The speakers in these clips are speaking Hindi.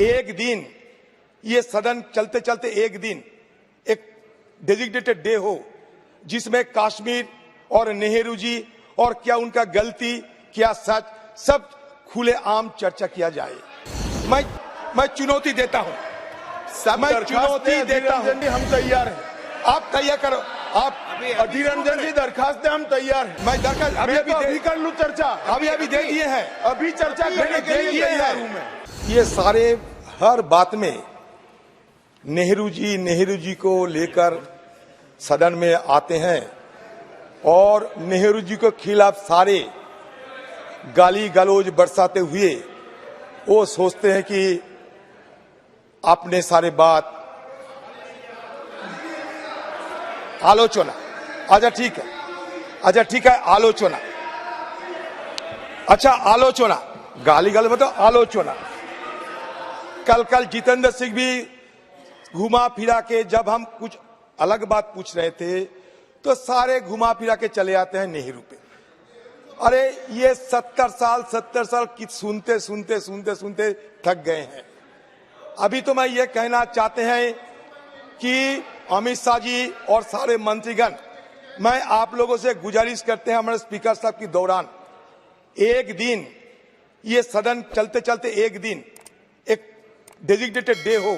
एक दिन ये सदन चलते चलते एक दिन एक डेजिग्नेटेड डे हो जिसमें कश्मीर और नेहरू जी और क्या उनका गलती क्या सच सब खुले आम चर्चा किया जाए। मैं चुनौती देता हूं, मैं चुनौती देता हूं। हम तैयार हैं, आप तैयार करो। आप अधीर रंजन जी दरखास्त हम तैयार हैं। मैं दरखास्त अभी कर लूं चर्चा, अभी दे दिए हैं, अभी चर्चा करने के लिए तैयार हूं मैं। ये सारे हर बात में नेहरू जी को लेकर सदन में आते हैं और नेहरू जी के खिलाफ सारे गाली गलौज बरसाते हुए वो सोचते हैं कि आपने सारे बात आलोचना, अच्छा ठीक है आलोचना, अच्छा आलोचना, गाली गलौज मतलब आलोचना। कल जितेंद्र सिंह भी घुमा फिरा के जब हम कुछ अलग बात पूछ रहे थे तो सारे घुमा फिरा के चले आते हैं नेहरू पे। अरे ये 70 साल की सुनते थक गए हैं। अभी तो मैं ये कहना चाहते हैं कि अमित शाह जी और सारे मंत्रीगण, मैं आप लोगों से गुजारिश करते हैं हमारे स्पीकर साहब की दौरान एक दिन ये सदन चलते चलते एक दिन एक डेजिग्नेटेड डे हो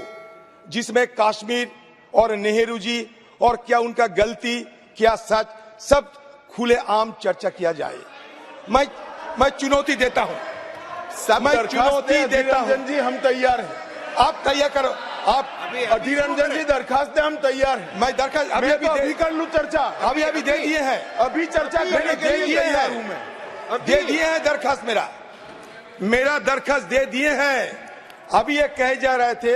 जिसमें कश्मीर और नेहरू जी और क्या उनका गलती क्या सच सब खुले आम चर्चा किया जाए। मैं चुनौती देता हूं, मैं चुनौती देता हूं। जी हम तैयार हैं, आप तैयार करो। आप अधीर रंजन जी दरखास्त हम तैयार हैं। मैं दरखास्त अभी कर लूं चर्चा, अभी दे दिए हैं, अभी चर्चा करने के लिए तैयार हूं मैं। दे दिए हैं दरखास्त, मेरा दरखास्त दे दिए हैं। अभी ये कहे जा रहे थे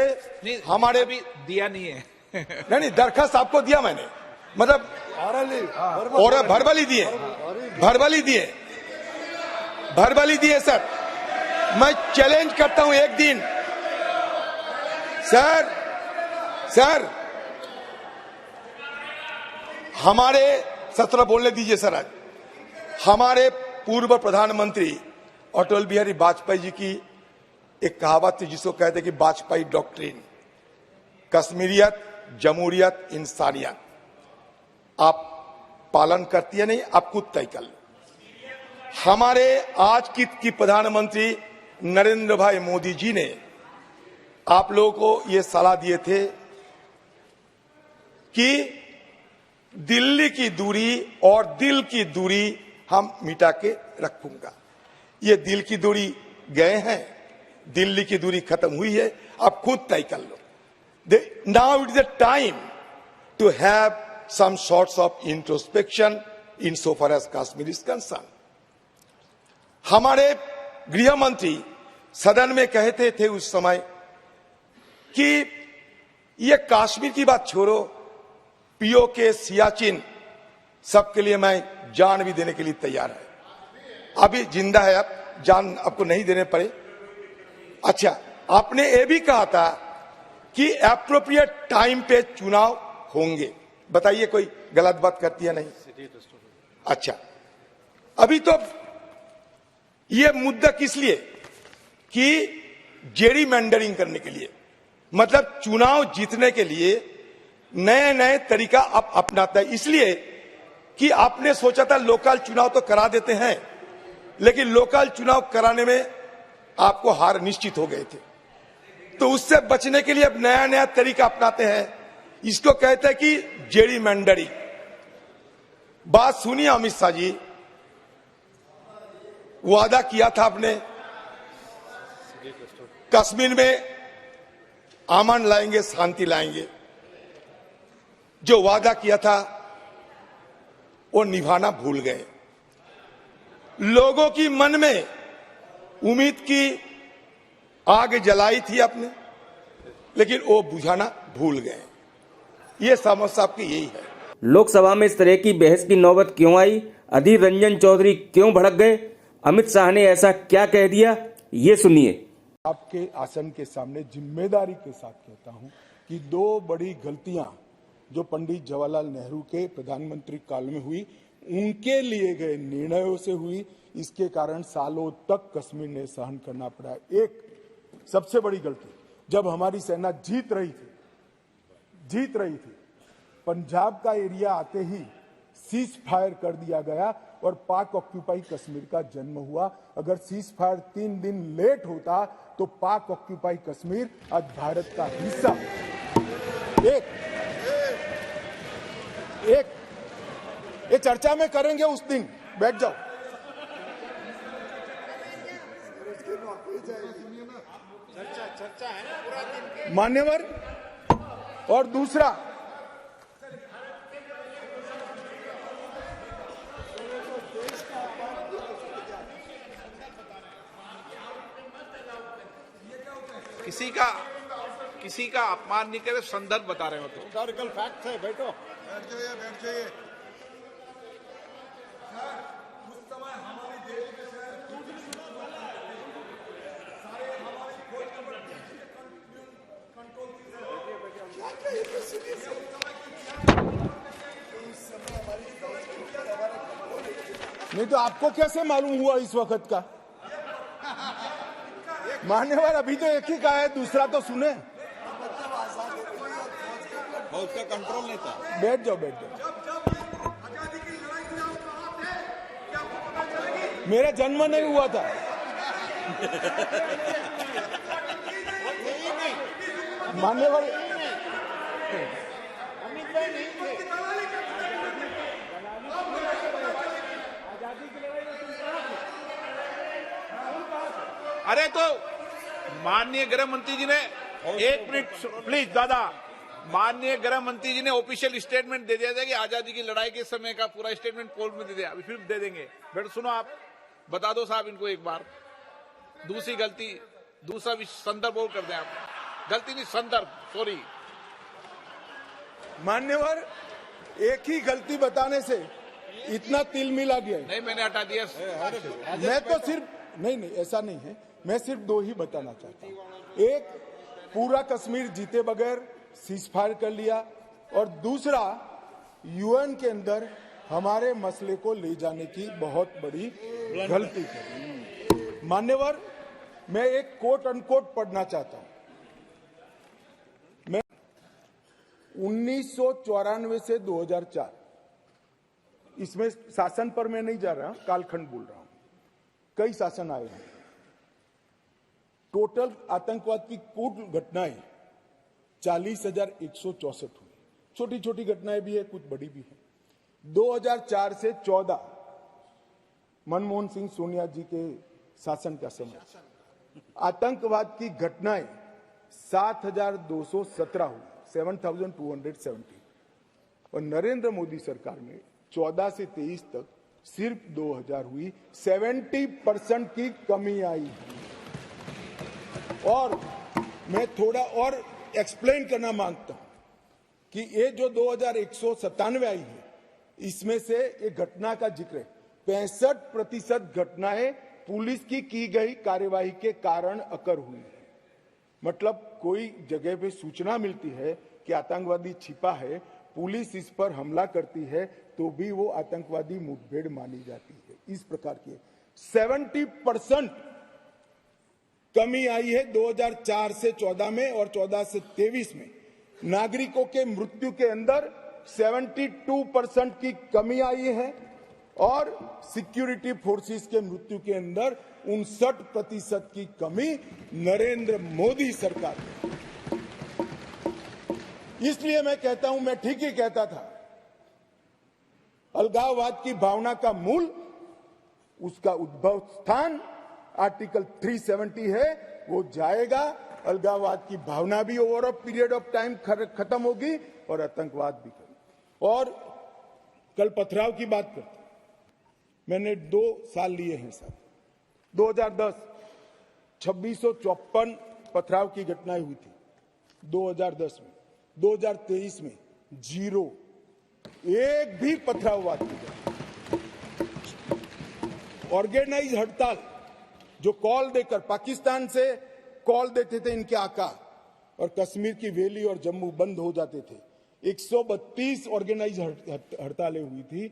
हमारे अभी दिया नहीं है नहीं दरखास्त आपको दिया मैंने, मतलब और भरबली दिए सर। मैं चैलेंज करता हूं एक दिन सर हमारे सत्र बोलने दीजिए सर। आज हमारे पूर्व प्रधानमंत्री अटल बिहारी वाजपेयी जी की एक कहावत थी जिसको कहते कि वाजपेयी डॉक्ट्रिन, कश्मीरियत जमहूरियत इंसानियत। आप पालन करती है नहीं, आप खुद तय कर लो। हमारे आज की प्रधानमंत्री नरेंद्र भाई मोदी जी ने आप लोगों को ये सलाह दिए थे कि दिल्ली की दूरी और दिल की दूरी हम मिटा के रखूंगा। ये दिल की दूरी गए हैं, दिल्ली की दूरी खत्म हुई है, आप खुद तय कर लो। Now it is a time to have some sorts of introspection insofar as Kashmir is concerned. हमारे गृह मंत्री सदन में कहते थे उस समय कि ये कश्मीर की बात छोड़ो, पीओके सियाचिन सबके लिए मैं जान भी देने के लिए तैयार है। अभी जिंदा है, अब जान आपको नहीं देने पड़े। अच्छा, आपने ये भी कहा था कि एप्रोप्रिएट टाइम पे चुनाव होंगे। बताइए कोई गलत बात करती है नहीं? अच्छा, अभी तो ये मुद्दा किस लिए कि जेरीमैंडरिंग करने के लिए, मतलब चुनाव जीतने के लिए नए तरीका आप अपनाता है। इसलिए कि आपने सोचा था लोकल चुनाव तो करा देते हैं, लेकिन लोकल चुनाव कराने में आपको हार निश्चित हो गए थे, तो उससे बचने के लिए अब नया तरीका अपनाते हैं। इसको कहते हैं कि जेरीमैंडरिंग। बात सुनिए अमित शाह जी, वादा किया था आपने कश्मीर में अमन लाएंगे, शांति लाएंगे। जो वादा किया था वो निभाना भूल गए। लोगों की मन में उम्मीद की आग जलाई थी आपने, लेकिन वो बुझाना भूल गए। ये समस्या आपकी यही है। लोकसभा में इस तरह की बहस की नौबत क्यों आई? अधीर रंजन चौधरी क्यों भड़क गए? अमित शाह ने ऐसा क्या कह दिया, ये सुनिए। आपके आसन के सामने जिम्मेदारी के साथ कहता हूं कि दो बड़ी गलतियां जो पंडित जवाहरलाल नेहरू के प्रधानमंत्री काल में हुई, उनके लिए गए निर्णयों से हुई। इसके कारण सालों तक कश्मीर ने सहन करना पड़ा। एक सबसे बड़ी गलती, जब हमारी सेना जीत रही थी, पंजाब का एरिया आते ही सीज फायर कर दिया गया और पाक ऑक्यूपाई कश्मीर का जन्म हुआ। अगर सीज फायर 3 दिन लेट होता तो पाक ऑक्यूपाई कश्मीर आज भारत का हिस्सा। ये चर्चा में करेंगे उस दिन, बैठ जाओ। चर्चा है ना पूरा दिन मान्यवर। और दूसरा, किसी का अपमान नहीं करे, संदर्भ बता रहे हो तो हिस्टोरिकल फैक्ट है। बैठो, बैठ जाइए। नहीं तो आपको कैसे मालूम हुआ इस वक्त का? मान्यवर, अभी तो एक ही का है, दूसरा तो सुने। उसका कंट्रोल नहीं था। बैठ जाओ। मेरा जन्म नहीं हुआ था। मान्यवर, अरे तो माननीय गृह मंत्री जी ने, एक मिनट प्लीज दादा, माननीय गृह मंत्री जी ने ऑफिशियल स्टेटमेंट दे दिया था कि आजादी की लड़ाई के समय का पूरा स्टेटमेंट कोर्ट में दे दिया, अभी फिर दे देंगे। बेटा सुनो, आप बता दो साहब इनको एक बार। दूसरी गलती, दूसरा संदर्भ और कर दें आप। गलती नहीं, संदर्भ, सॉरी। मान्यवर, एक ही गलती बताने से इतना तिल मिला गया। नहीं, मैंने हटा दिया। मैं तो सिर्फ नहीं, ऐसा नहीं है। मैं सिर्फ 2 ही बताना चाहता हूं। एक, पूरा कश्मीर जीते बगैर सीज फायर कर लिया, और दूसरा, यूएन के अंदर हमारे मसले को ले जाने की बहुत बड़ी गलती की। मान्यवर, मैं एक कोट अनकोट पढ़ना चाहता हूं। मैं 1994 से 2004, इसमें शासन पर मैं नहीं जा रहा, कालखंड बोल रहा हूं। कई शासन आए हैं। टोटल आतंकवाद की कुल घटनाएं 40,164 हुई। छोटी छोटी घटनाएं भी है, कुछ बड़ी भी है। 2004 से 14 मनमोहन सिंह सोनिया जी के शासन का समय, आतंकवाद की घटनाएं 7,217 हुई, 7,270। और नरेंद्र मोदी सरकार में 14 से 23 तक सिर्फ 2,000 हुई। 70% की कमी आई। और मैं थोड़ा और एक्सप्लेन करना मांगता हूं कि ये जो 2,197 आई है, इसमें से एक घटना का जिक्र है। 65% घटनाएं पुलिस की गई कार्यवाही के कारण अकर हुई है। मतलब कोई जगह पे सूचना मिलती है कि आतंकवादी छिपा है, पुलिस इस पर हमला करती है तो भी वो आतंकवादी मुठभेड़ मानी जाती है। इस प्रकार की 70% कमी आई है 2004 से 14 में, और 14 से 23 में नागरिकों के मृत्यु के अंदर 72% की कमी आई है, और सिक्योरिटी फोर्सेस के मृत्यु के अंदर 59% की कमी नरेंद्र मोदी सरकार में। इसलिए मैं कहता हूं, मैं ठीक ही कहता था, अलगाववाद की भावना का मूल, उसका उद्भव स्थान आर्टिकल 370 है, वो जाएगा। अलगाववाद की भावना भी over a period of time खत्म होगी, और आतंकवाद भी खत्म। और कल पथराव की बात करते, मैंने 2 साल लिए हैं साहब। 2010 2654 पथराव की घटनाएं हुई थी 2010 में। 2023 में 0, एक भी पथराववाद नहीं। ऑर्गेनाइज हड़ताल, जो कॉल देकर पाकिस्तान से कॉल देते थे इनके आका, और कश्मीर की वैली और जम्मू बंद हो जाते थे। 132 ऑर्गेनाइज हड़तालें हुई थी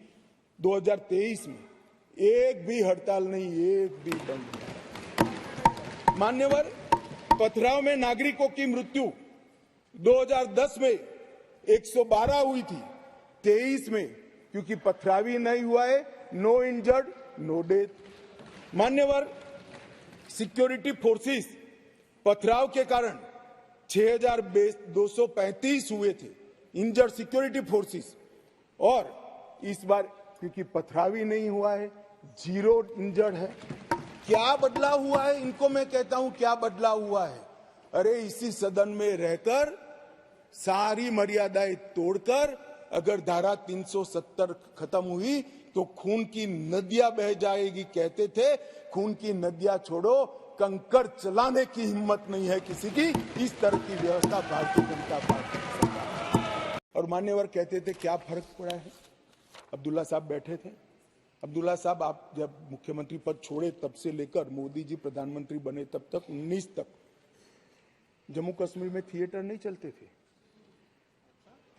2023 में, एक भी हड़ताल नहीं, एक भी बंद नहीं। मान्यवर, पथराव में नागरिकों की मृत्यु 2010 में 112 हुई थी, 23 में क्योंकि पथरावी नहीं हुआ है, नो इंजर्ड नो डेथ। मान्यवर, सिक्योरिटी फोर्सेस पथराव के कारण 6,235 हुए थे इंजर्ड सिक्योरिटी फोर्सेस, और इस बार क्योंकि पथरावी नहीं हुआ है, 0 इंजर्ड है। क्या बदलाव हुआ है? इनको मैं कहता हूं क्या बदलाव हुआ है। अरे इसी सदन में रहकर सारी मर्यादाएं तोड़कर अगर धारा 370 खत्म हुई तो खून की नदियां बह जाएगी कहते थे। खून की नदियां छोड़ो, कंकड़ चलाने की हिम्मत नहीं है किसी की। इस तरह की व्यवस्था भारतीय जनता पार्टी की सरकार है। और मान्यवर कहते थे क्या फर्क पड़ा है? अब्दुल्ला साहब बैठे थे। अब्दुल्ला साहब, आप जब मुख्यमंत्री पद छोड़े तब से लेकर मोदी जी प्रधानमंत्री बने तब तक 19 तक जम्मू कश्मीर में थिएटर नहीं चलते थे।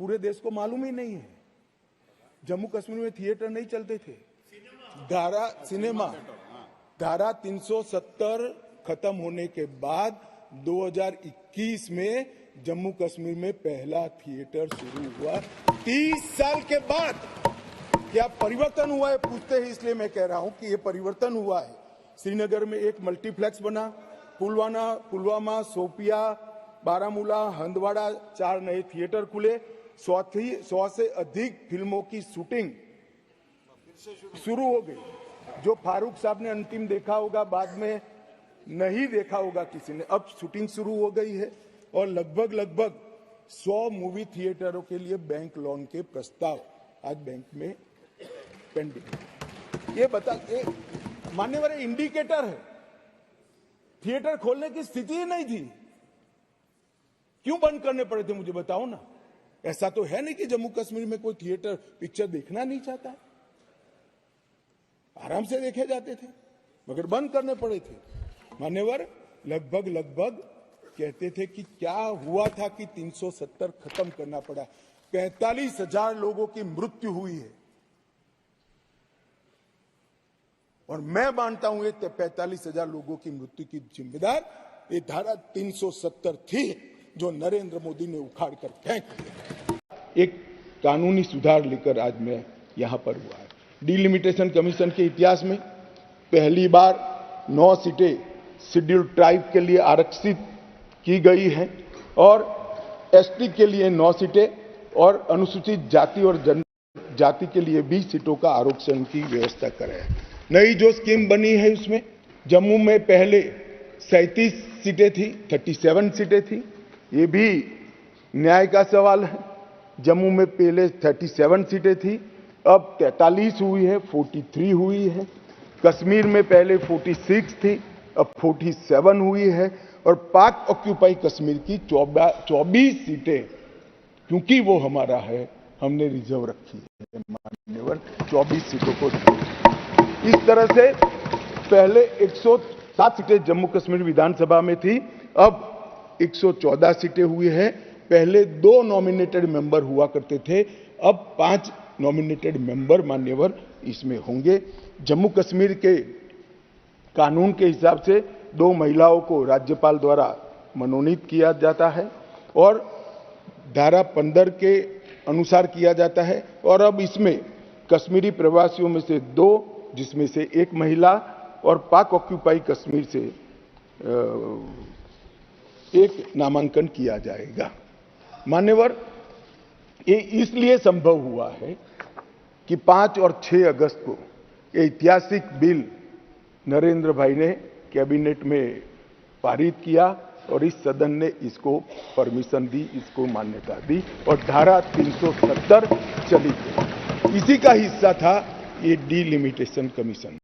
पूरे देश को मालूम ही नहीं है, जम्मू कश्मीर में थिएटर नहीं चलते थे। धारा 370 खत्म होने के बाद 2021 में जम्मू कश्मीर में पहला थिएटर शुरू हुआ। 30 साल के बाद क्या परिवर्तन हुआ है पूछते हैं, इसलिए मैं कह रहा हूं कि यह परिवर्तन हुआ है। श्रीनगर में एक मल्टीप्लेक्स बना, पुलवामा, शोपिया, बारामूला, हंदवाड़ा 4 नए थिएटर खुले, 100 से अधिक फिल्मों की शूटिंग शुरू हो गई। जो फारूक साहब ने अंतिम देखा होगा, बाद में नहीं देखा होगा किसी ने, अब शूटिंग शुरू हो गई है। और लगभग 100 मूवी थिएटरों के लिए बैंक लोन के प्रस्ताव आज बैंक में पेंडिंग। ये मान्यवर इंडिकेटर है, थिएटर खोलने की स्थिति ही नहीं थी। क्यों बंद करने पड़े थे मुझे बताओ ना। ऐसा तो है नहीं कि जम्मू कश्मीर में कोई थिएटर पिक्चर देखना नहीं चाहता है, आराम से देखे जाते थे, मगर बंद करने पड़े थे। मान्यवर, लगभग कहते थे कि क्या हुआ था कि 370 खत्म करना पड़ा। 45,000 लोगों की मृत्यु हुई है, और मैं मानता हूं ये 45,000 लोगों की मृत्यु की जिम्मेदार ये धारा 370 थी जो नरेंद्र मोदी ने उखाड़ कर फेंक दिया। एक कानूनी सुधार लेकर आज मैं यहां पर हुआ है। डिलिमिटेशन कमीशन के इतिहास में पहली बार 9 सीटें शेड्यूल्ड ट्राइब के लिए आरक्षित की गई है, और एसटी के लिए 9 सीटें और अनुसूचित जाति और जनजाति के लिए 20 सीटों का आरक्षण की व्यवस्था करे है। नई जो स्कीम बनी है उसमें जम्मू में पहले 37 सीटें थी, 37 सीटें थी। ये भी न्याय का सवाल है। जम्मू में पहले 37 सीटें थी, अब 43 हुई है, 43 हुई है। कश्मीर में पहले 46 थी, अब 47 हुई है। और पाक ऑक्यूपाई कश्मीर की 24 सीटें, क्योंकि वो हमारा है, हमने रिजर्व रखी है मान्यवर, 24 सीटों को। इस तरह से पहले 107 सीटें जम्मू कश्मीर विधानसभा में थी, अब 114 सीटें हुई है। पहले 2 नॉमिनेटेड मेंबर हुआ करते थे, अब 5 नॉमिनेटेड मेंबर मान्यवर इसमें होंगे। जम्मू कश्मीर के कानून के हिसाब से 2 महिलाओं को राज्यपाल द्वारा मनोनीत किया जाता है, और धारा 15 के अनुसार किया जाता है। और अब इसमें कश्मीरी प्रवासियों में से 2, जिसमें से 1 महिला, और पाक ऑक्यूपाई कश्मीर से 1 नामांकन किया जाएगा। मान्यवर, ये इसलिए संभव हुआ है कि 5 और 6 अगस्त को ये ऐतिहासिक बिल नरेंद्र भाई ने कैबिनेट में पारित किया, और इस सदन ने इसको परमिशन दी, इसको मान्यता दी, और धारा 370 चली गई। इसी का हिस्सा था ये डिलिमिटेशन कमीशन।